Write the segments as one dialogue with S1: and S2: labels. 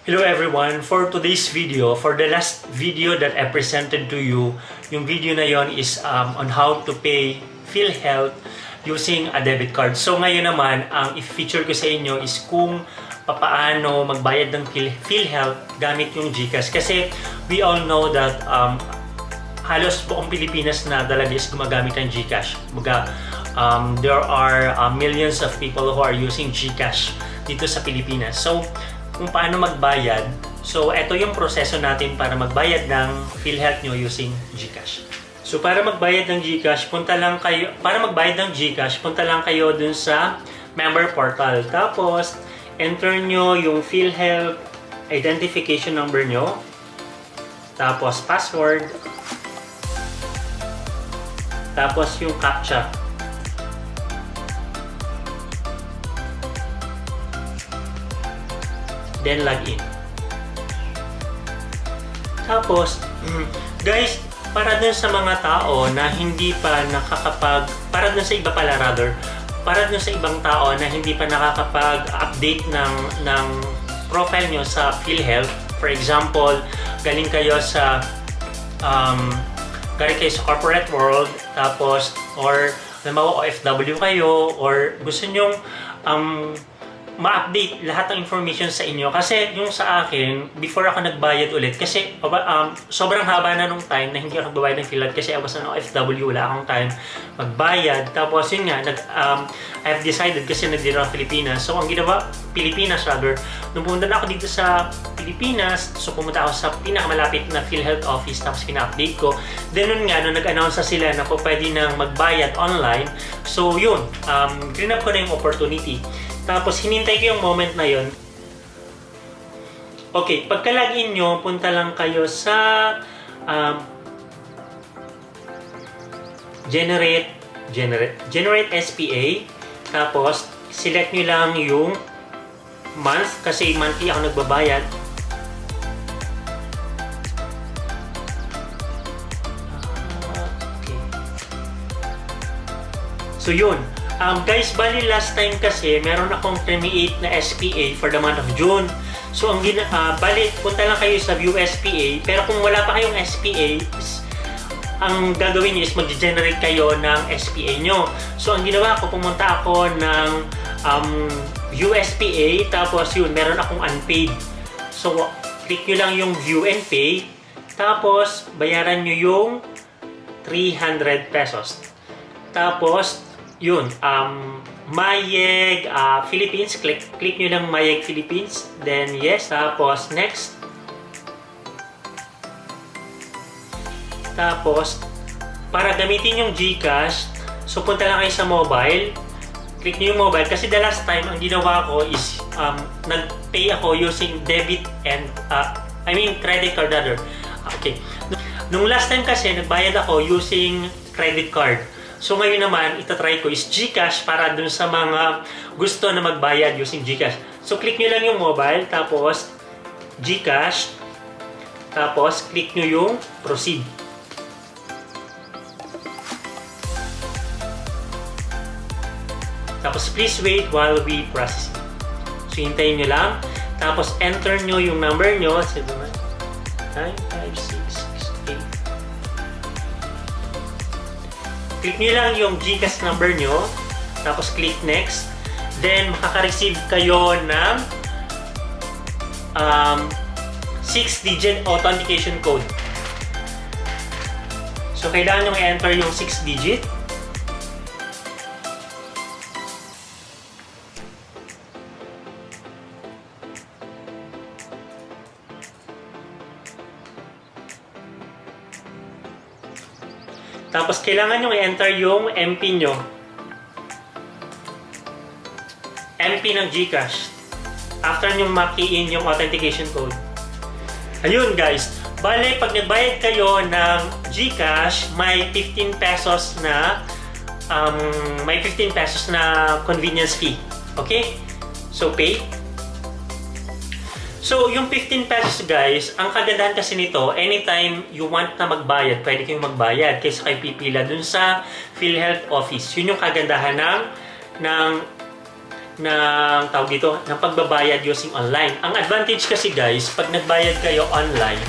S1: Hello everyone! For today's video, for the last video that I presented to you, yung video na yon is on how to pay PhilHealth using a debit card. So ngayon naman, ang i-feature ko sa inyo is kung paano magbayad ng PhilHealth gamit yung GCash. Kasi we all know that halos buong Pilipinas na talaga is gumagamit ng GCash. There are millions of people who are using GCash dito sa Pilipinas. So, kung paano magbayad, so ito yung proseso natin para magbayad ng PhilHealth nyo using GCash. So, para magbayad ng GCash, punta lang kayo dun sa member portal. Tapos, enter nyo yung PhilHealth identification number nyo. Tapos, password. Tapos, yung CAPTCHA. Then log in. Tapos, guys, para dun sa mga tao na hindi pa para dun sa ibang tao na hindi pa nakakapag-update ng profile nyo sa PhilHealth. For example, galing kayo sa corporate world, tapos, or halimbawa OFW kayo, or gusto nyong ma-update lahat ng information sa inyo. Kasi yung sa akin, before ako nagbayad ulit, kasi sobrang haba na nung time na hindi ako nagbayad ng PhilHealth kasi I was an OFW, wala akong time magbayad. Tapos yun nga, I've decided kasi nandito ako Pilipinas. So ang ginawa, nung pumunta na ako dito sa Pilipinas, so pumunta ako sa pinakamalapit na PhilHealth office, tapos pina-update ko. Then nun nga, nung nag-announce na sila na po pwede nang magbayad online, so yun, grab ko na yung opportunity. Tapos, hinintay ko yung moment na yon. Okay, pagka-login nyo, punta lang kayo sa generate SPA. Tapos, select nyo lang yung month, kasi monthly ako nagbabayad. Okay. So, yun. Guys, bali last time kasi meron akong 28 na SPA for the month of June. So, bali, punta lang kayo sa View SPA. Pero kung wala pa kayong SPA, ang gagawin niyo is mag-generate kayo ng SPA nyo. So, ang ginawa ko, pumunta ako ng View SPA. Tapos yun, meron akong unpaid. So, click nyo lang yung View and Pay. Tapos, bayaran nyo yung 300 pesos. Tapos, yun, Mayeg Philippines, click nyo lang Mayeg Philippines, then yes, tapos next. Tapos, para gamitin yung GCash, so punta lang kayo sa mobile, click nyo yung mobile, kasi the last time, ang ginawa ko is, nag-pay ako using debit and, credit card rather. Okay. Nung last time kasi, nagbayad ako using credit card. So ngayon naman, itatry ko is GCash para dun sa mga gusto na magbayad using GCash. So click nyo lang yung mobile, tapos GCash, tapos click nyo yung proceed. Tapos please wait while we process. So hintayin nyo lang, tapos enter nyo yung number nyo, 95668. Click nyo lang yung GCash number nyo, tapos click next. Then, makaka-receive kayo ng 6-digit authentication code. So, kailangan nyo i-enter yung 6-digit. Tapos, kailangan nyo i-enter yung MP nyo. MP ng GCash. After nyo maki-in yung authentication code. Ayun guys. Bale, pag nagbayad kayo ng GCash, may 15 pesos na convenience fee. Okay? So, pay. So, yung 15 pesos guys, ang kagandahan kasi nito, anytime you want na magbayad, pwede kayong magbayad kaysa kayo pipila dun sa PhilHealth office. Yun yung kagandahan ng ng tawag dito, ng pagbabayad using online. Ang advantage kasi guys, pag nagbayad kayo online,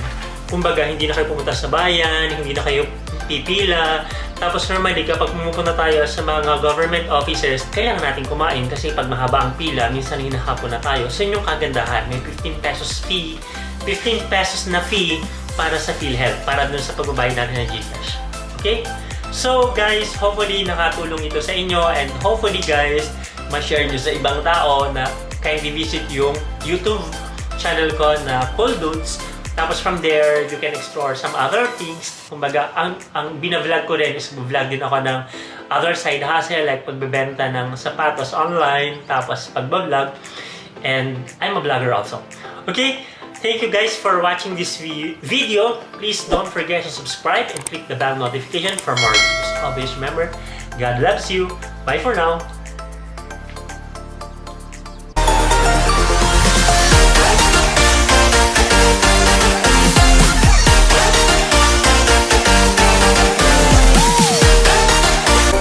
S1: kumbaga hindi na kayo pumunta sa bayan, hindi na kayo pipila. Tapos normally kapag pumupunta tayo sa mga government offices, kailangan natin kumain kasi pag mahaba ang pila, minsan hinahapon na tayo. So yun yung kagandahan, may 15 pesos fee, 15 pesos na fee para sa PhilHealth, para dun sa pagbabayad natin ng GCash. Okay? So guys, hopefully nakatulong ito sa inyo and hopefully guys, ma-share nyo sa ibang tao na kindly visit yung YouTube channel ko na Cool Dudes. Tapos from there, you can explore some other things. Kumbaga, ang binavlog ko rin is vlog din ako ng other side hustle like pagbebenta ng sapatos online, tapos pagbablog. And I'm a vlogger also. Okay? Thank you guys for watching this video. Please don't forget to subscribe and click the bell notification for more videos. Always remember, God loves you. Bye for now.